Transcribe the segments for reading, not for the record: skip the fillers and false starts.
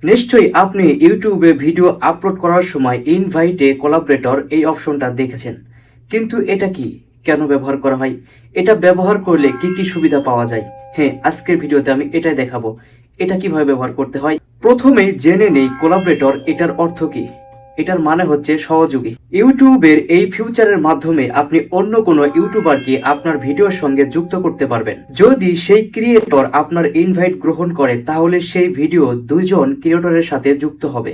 নিশ্চয়ই আপনি ইউটিউবে ভিডিও আপলোড করার সময় ইনভাইটে কোলাবরেটর এই অপশনটা দেখেছেন, কিন্তু এটা কি, কেন ব্যবহার করা হয়, এটা ব্যবহার করলে কি কি সুবিধা পাওয়া যায়? হ্যাঁ, আজকের ভিডিওতে আমি এটাই দেখাবো, এটা কিভাবে ব্যবহার করতে হয়। প্রথমেই জেনে নেই কোলাবরেটর এটার অর্থ কি। এটার মানে হচ্ছে সহযোগী। ইউটিউবের এই ফিউচারের মাধ্যমে আপনি অন্য কোনো ইউটিউবারকে আপনার ভিডিওর সঙ্গে যুক্ত করতে পারবেন। যদি সেই ক্রিয়েটর আপনার ইনভাইট গ্রহণ করে, তাহলে সেই ভিডিও দুইজন ক্রিয়েটরের সাথে যুক্ত হবে।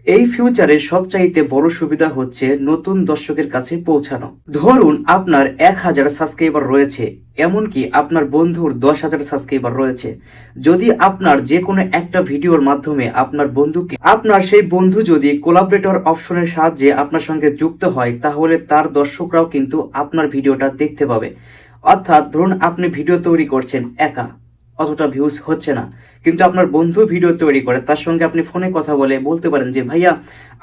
এই ফিউচারের সবচাইতে বড় সুবিধা হচ্ছে নতুন দর্শকের কাছে পৌঁছানো। ধরুন আপনার 1000 সাবস্ক্রাইবার রয়েছে, এমনকি আপনার বন্ধুর 10,000 সাবস্ক্রাইবার রয়েছে। যদি আপনার যে কোনো একটা ভিডিওর মাধ্যমে আপনার সেই বন্ধু যদি কোলাবরেটর অপশনের সাহায্যে আপনার সঙ্গে যুক্ত হয়, তাহলে তার দর্শকরাও কিন্তু আপনার ভিডিওটা দেখতে পাবে। অর্থাৎ ধরুন আপনি ভিডিও তৈরি করছেন একা, অতটা ভিউজ হচ্ছে না, কিন্তু আপনার বন্ধু ভিডিও তৈরি করে, তার সঙ্গে আপনি ফোনে কথা বলে বলতে পারেন যে ভাইয়া,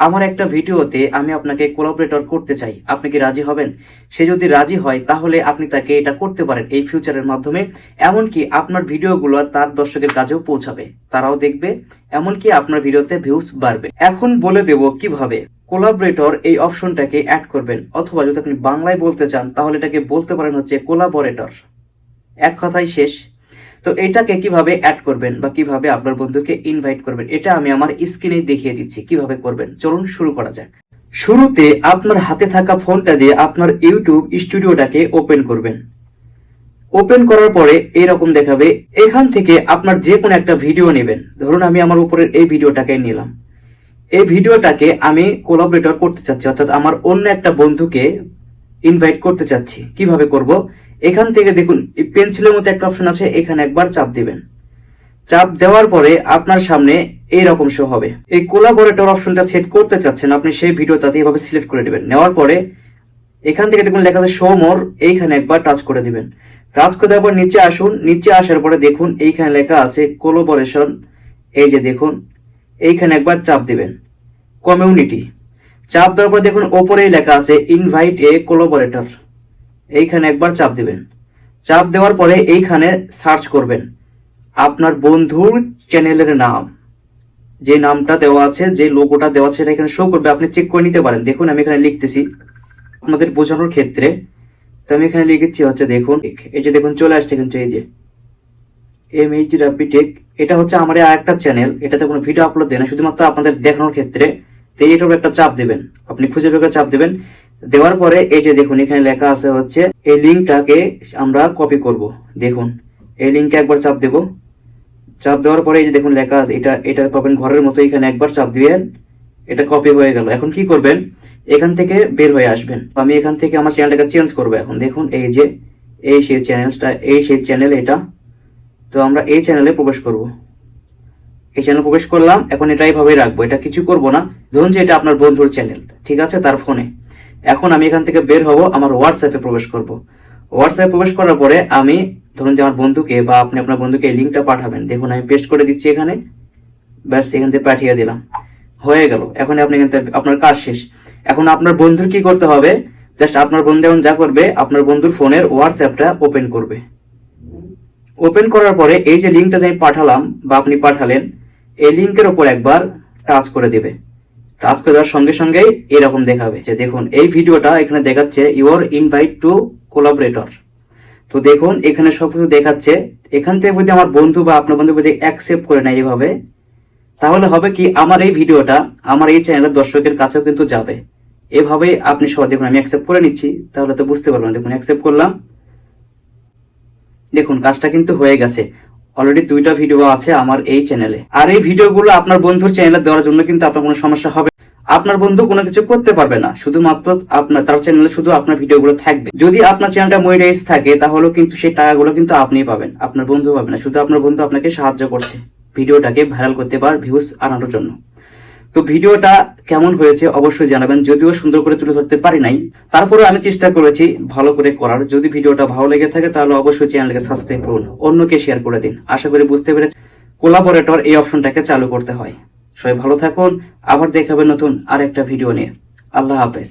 আমার একটা ভিডিওতে আমি আপনাকে কোলাবরেটর করতে চাই, আপনি কি রাজি হবেন? সে যদি রাজি হয়, তাহলে আপনি তাকে এটা করতে পারেন এই ফিউচারের মাধ্যমে। এমনকি আপনার ভিডিওগুলো তার দর্শকের কাছেও পৌঁছাবে, তারাও দেখবে, এমনকি আপনার ভিডিওতে ভিউজ বাড়বে। এখন বলে দেব কিভাবে কোলাবরেটর এই অপশনটাকে অ্যাড করবেন, অথবা যদি আপনি বাংলায় বলতে চান তাহলে এটাকে বলতে পারেন হচ্ছে কোলাবরেটর, এক কথাই শেষ। তো এটাকে কিভাবে অ্যাড করবেন বা কিভাবে আপনার বন্ধুকে ইনভাইট করবেন, এটা আমি আমার স্ক্রিনে দেখিয়ে দিচ্ছি কিভাবে করবেন। চলুন শুরু করা যাক। শুরুতে আপনার হাতে থাকা ফোনটা দিয়ে আপনার ইউটিউব স্টুডিওটাকে ওপেন করবেন। ওপেন করার পরে এরকম দেখাবে, এখান থেকে আপনার যে কোনো একটা ভিডিও নেবেন। ধরুন আমি আমার উপরের এই ভিডিওটাকে নিলাম। এই ভিডিওটাকে আমি কোলাবরেটর করতে চাচ্ছি, অর্থাৎ আমার অন্য একটা বন্ধুকে ইনভাইট করতে চাচ্ছি। কিভাবে করব? এখান থেকে দেখুন পেন্সিলের মতো একটা অপশন আছে, এখানে একবার চাপ দিবেন। চাপ দেওয়ার পরে আপনার সামনে এইরকম শো হবে। এই কোলাবরেটর অপশনটা সেট করতে চাচ্ছেন আপনি, সেই ভিডিওটাতে এইভাবে সিলেক্ট করে দিবেন। নেওয়ার পরে এখান থেকে দেখুন লেখা আছে শো মোর, এইখানে একবার টাচ করে দিবেন। টাচ করে দেওয়ার পর নিচে আসুন, নিচে আসার পরে দেখুন এইখানে লেখা আছে কোলাবোরেশন। এই যে দেখুন এইখানে একবার চাপ দিবেন, কমিউনিটি। চাপ দেওয়ার পর দেখুন ওপরেই লেখা আছে ইনভাইট এ কোলাবরেটর, এইখানে একবার চাপ দিবেন। চাপ দেওয়ার পরে এইখানে সার্চ করবেন আপনার বন্ধুর চ্যানেলের নাম, যে নামটা দেওয়া আছে, যে লোগোটা দেওয়া আছে, সেটা এখানে শো করবে। আপনি চেক করে নিতে পারেন। দেখুন আমি এখানে লিখতেছি আপনাদের বোঝানোর ক্ষেত্রে। তো আমি এখানে লিখেছি হচ্ছে দেখুন, এই যে দেখুন চলে আসছে কিন্তু এই যে MHD রাব্বি টেক, এটা হচ্ছে আমার আরেকটা চ্যানেল। এটাতে কোনো ভিডিও আপলোড দেয় না, শুধুমাত্র আপনাদের দেখানোর ক্ষেত্রে। তো এইটার একটা চাপ দেবেন, আপনি খুঁজে বের করে চাপ দেবেন। দেওয়ার পরে এই যে দেখুন এখানে লেখা আছে হচ্ছে এই লিঙ্কটাকে আমরা কপি করব। দেখুন এই লিঙ্কে একবার চাপ দেব। চাপ দেওয়ার পরে এই যে দেখুন লেখা আছে, এটা পাবেন ঘরের মতো, এখানে একবার চাপ দিবেন, এটা কপি হয়ে গেল। এখন কি করবেন? এখান থেকে বের হয়ে আসবেন। আমি এখান থেকে আমার চ্যানেলটাকে চেঞ্জ করবো। এখন দেখুন এই যে এই সেই চ্যানেলটা, এই সেই চ্যানেল এটা। তো আমরা এই চ্যানেলে প্রবেশ করব। এই চ্যানেল প্রবেশ করলাম। এখন এটা এইভাবেই রাখবো, এটা কিছু করব না। ধরুন যে এটা আপনার বন্ধুর চ্যানেল, ঠিক আছে, তার ফোনে। এখন আমি এখান থেকে বের হব, আমার হোয়াটসঅ্যাপে প্রবেশ করব। হোয়াটসঅ্যাপে প্রবেশ করার পরে আমি ধরুন যে আমার বন্ধুকে বা আপনি আপনার বন্ধুকে এই লিঙ্কটা পাঠাবেন। দেখুন আমি পেস্ট করে দিচ্ছি এখানে, ব্যাস এখান থেকে পাঠিয়ে দিলাম, হয়ে গেল। এখন আপনি এখান থেকে আপনার কাজ শেষ। এখন আপনার বন্ধুর কি করতে হবে? জাস্ট আপনার বন্ধু এখন যা করবে, আপনার বন্ধুর ফোনের হোয়াটসঅ্যাপটা ওপেন করবে। ওপেন করার পরে এই যে লিঙ্কটা আমি পাঠালাম বা আপনি পাঠালেন, এই লিঙ্কের উপর একবার টাচ করে দিবে। টাচ করে দেওয়ার সঙ্গে সঙ্গেই এরকম দেখাবে যে দেখুন এই ভিডিওটা এখানে দেখাচ্ছে ইউর ইনভাইট টু কোলাবরেটর। তো দেখুন এখানে সবকিছু দেখাচ্ছে। এখান থেকে যদি আমার বন্ধু বা আপনার বন্ধু যদি অ্যাকসেপ্ট করে নেয় এইভাবে, তাহলে হবে কি, আমার এই ভিডিওটা আমার এই চ্যানেলের দর্শকের কাছেও কিন্তু যাবে। এভাবেই আপনি সবাই দেখুন, আমি অ্যাকসেপ্ট করে নিচ্ছি, তাহলে তো বুঝতে পারবেন। দেখুন অ্যাকসেপ্ট করলাম, দেখুন কাজটা কিন্তু হয়ে গেছে। অলরেডি 2টা ভিডিও আছে আমার এই চ্যানেলে। আর এই ভিডিওগুলো আপনার বন্ধুর চ্যানেলে দেওয়ার জন্য কিন্তু আপনার কোনো সমস্যা হবে। আপনার বন্ধু কোনো কিছু করতে পারবে না, শুধুমাত্র আপনার তার চ্যানেলে শুধু আপনার ভিডিওগুলো থাকবে। যদি আপনার চ্যানেলটা মনিটাইজ থাকে, তাহলে কিন্তু সেই টাকাগুলো কিন্তু আপনিই পাবেন, আপনার বন্ধু পাবে না। শুধু আপনার বন্ধু আপনাকে সাহায্য করছে ভিডিওটাকে ভাইরাল করতে পার, ভিউজ আনানোর জন্য। তো ভিডিওটা কেমন হয়েছে অবশ্যই জানাবেন। যদিও সুন্দর করে তুলে ধরতে পারি নাই, তারপরে আমি চেষ্টা করেছি ভালো করে করার। যদি ভিডিওটা ভালো লেগে থাকে তাহলে অবশ্যই চ্যানেলকে সাবস্ক্রাইব করুন, অন্যকে শেয়ার করে দিন। আশা করি বুঝতে পেরেছি কোলাবরেটর এই অপশনটাকে চালু করতে হয়। সবাই ভালো থাকুন, আবার দেখাবেন নতুন আরেকটা ভিডিও নিয়ে। আল্লাহ হাফেজ।